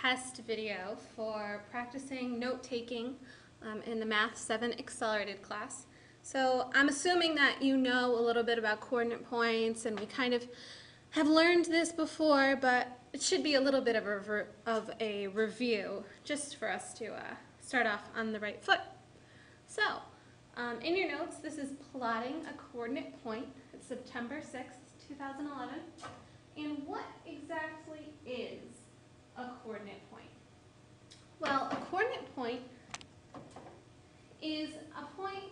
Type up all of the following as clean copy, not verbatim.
test video for practicing note-taking in the Math 7 Accelerated class. So I'm assuming that you know a little bit about coordinate points, and we kind of have learned this before, but it should be a little bit of a review just for us to start off on the right foot. So in your notes, this is plotting a coordinate point. It's September 6th, 2011. And what exactly is a coordinate point? Well, a coordinate point is a point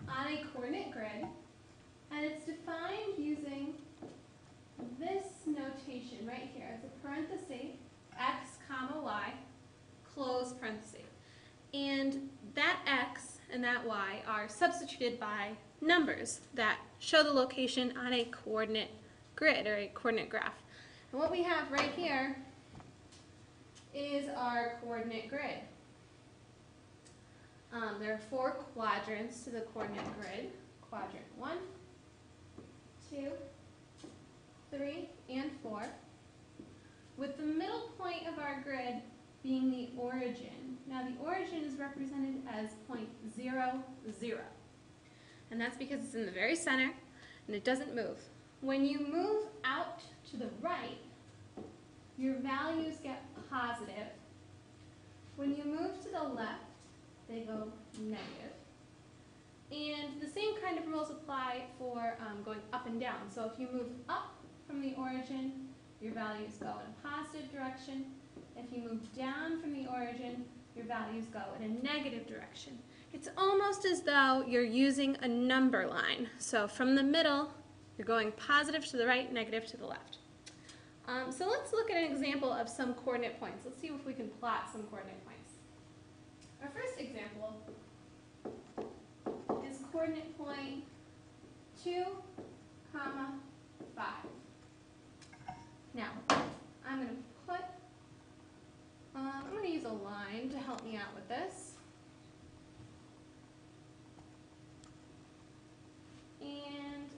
on a coordinate grid, and it's defined using this notation right here. It's a parenthesis, x comma y, close parenthesis. And that x and that y are substituted by numbers that show the location on a coordinate grid or a coordinate graph. And what we have right here is our coordinate grid. There are 4 quadrants to the coordinate grid. Quadrant 1, 2, 3, and 4. With the middle point of our grid being the origin. Now the origin is represented as point 0, 0. And that's because it's in the very center and it doesn't move. When you move out to the right, your values get positive. When you move to the left, they go negative. And the same kind of rules apply for going up and down. So if you move up from the origin, your values go in a positive direction. If you move down from the origin, your values go in a negative direction. It's almost as though you're using a number line. So from the middle, you're going positive to the right, negative to the left. So let's look at an example of some coordinate points. Let's see if we can plot some coordinate points. Our first example is coordinate point 2, 5. Now, I'm going to use a line to help me out with this. And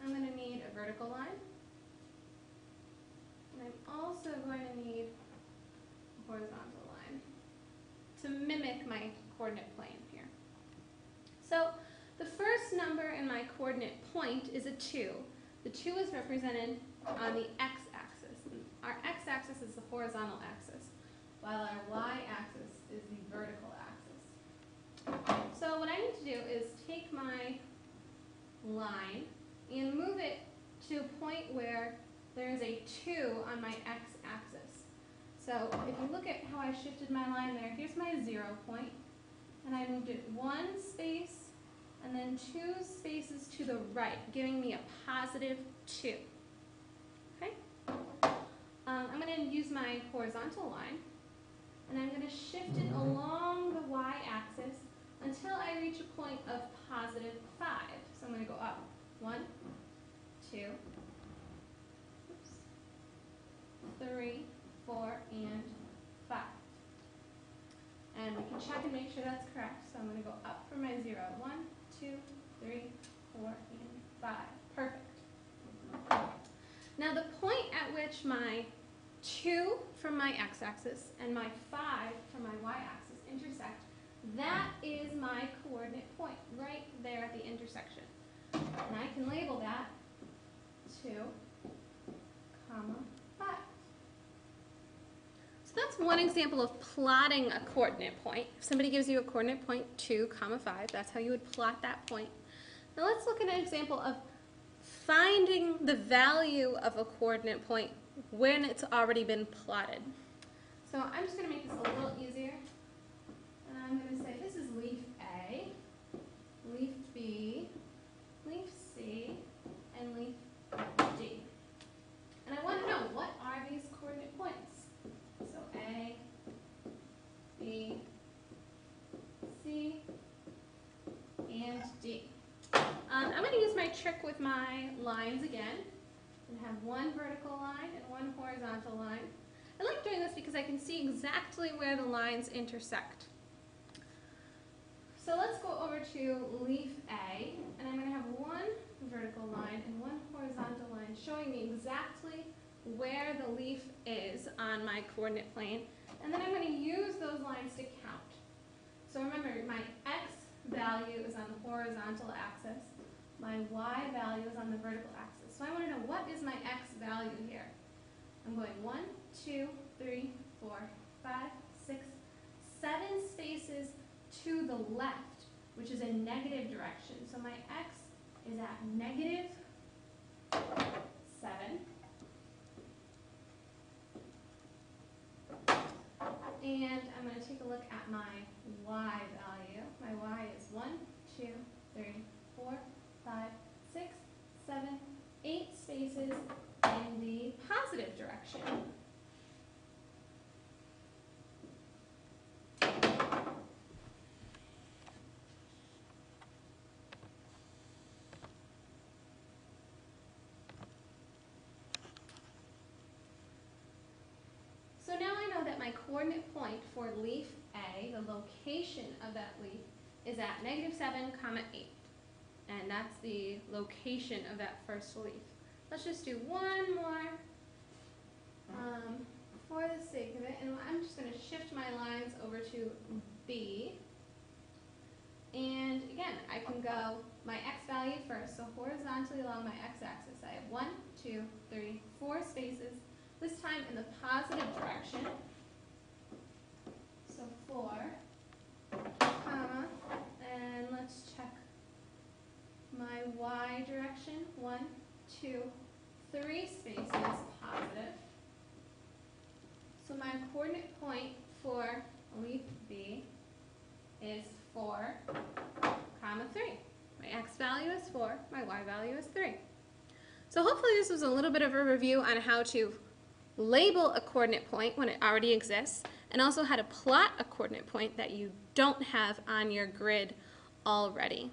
I'm going to need a vertical line. And I'm also going to need a horizontal line to mimic my coordinate plane here. So the first number in my coordinate point is a 2. The 2 is represented on the x-axis. Our x-axis is the horizontal axis, while our y-axis is the vertical axis. So what I need to do is take my line and move it to a point where there is a 2 on my x-axis. So if you look at how I shifted my line there, here's my 0 point, and I moved it 1 space and then 2 spaces to the right, giving me a positive 2. Okay? I'm going to use my horizontal line, and I'm going to shift it along the y-axis until I reach a point of positive 5. So I'm going to go up 1, 2, 3, 4, and 5. And we can check and make sure that's correct. So I'm going to go up from my 0. 1, 2, 3, 4, and 5. Perfect. Now the point at which my 2 from my x-axis and my 5 from my y-axis intersect, that is my coordinate point, right there at the intersection. And I can label that 2, 5. So that's one example of plotting a coordinate point. If somebody gives you a coordinate point 2, 5, that's how you would plot that point. Now let's look at an example of finding the value of a coordinate point when it's already been plotted. So I'm just going to make this a little easier. And I'm going to say this is leaf A, leaf B, leaf C, and leaf D. And I want to know, what are these coordinate points? So A, B, C, and D. I'm going to use my trick with my lines again and have one vertical line and one horizontal line. I like doing this because I can see exactly where the lines intersect. So let's go over to leaf A, and I'm going to have one vertical line and one horizontal line showing me exactly where the leaf is on my coordinate plane, and then I'm going to use those lines to count. So remember, my x value is on the horizontal axis, my y value is on the vertical axis. So I want to know, what is my x value here? I'm going 1, 2, 3, 4, 5, 6, 7 spaces to the left, which is a negative direction. So my x is at negative 7. And I'm going to take a look at my y value. My y is 1, 2, 3, 4, 5, 6, 7, 8 spaces in the positive direction. So now I know that my coordinate point for leaf A, the location of that leaf, is at negative 7, 8. And that's the location of that first leaf. Let's just do one more for the sake of it. And I'm just going to shift my lines over to B. And again, I can go my x value first. So horizontally along my x-axis, I have 1, 2, 3, 4 spaces. This time in the positive direction. So 4, comma, and let's check my y direction. 1, 2, 3 spaces positive. So my coordinate point for leaf B is 4, comma 3. My x value is 4, my y value is 3. So hopefully this was a little bit of a review on how to label a coordinate point when it already exists, and also how to plot a coordinate point that you don't have on your grid already.